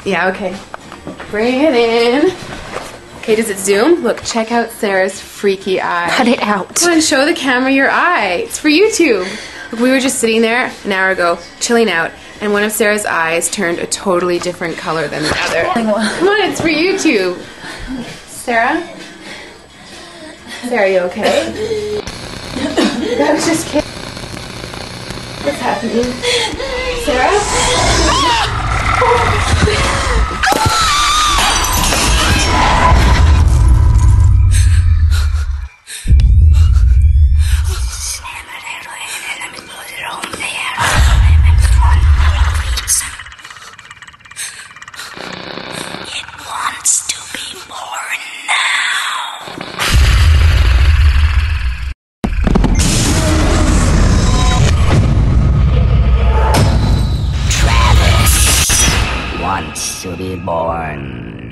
Yeah, okay. Bring it in. Okay, does it zoom? Look, check out Sarah's freaky eye. Cut it out. Come on, show the camera your eye. It's for YouTube. Look, we were just sitting there an hour ago, chilling out, and one of Sarah's eyes turned a totally different color than the other. Come on, it's for YouTube. Sarah? Sarah, you okay? I was just kidding. What's happening? Sarah? It wants to be born now. Travis wants to be born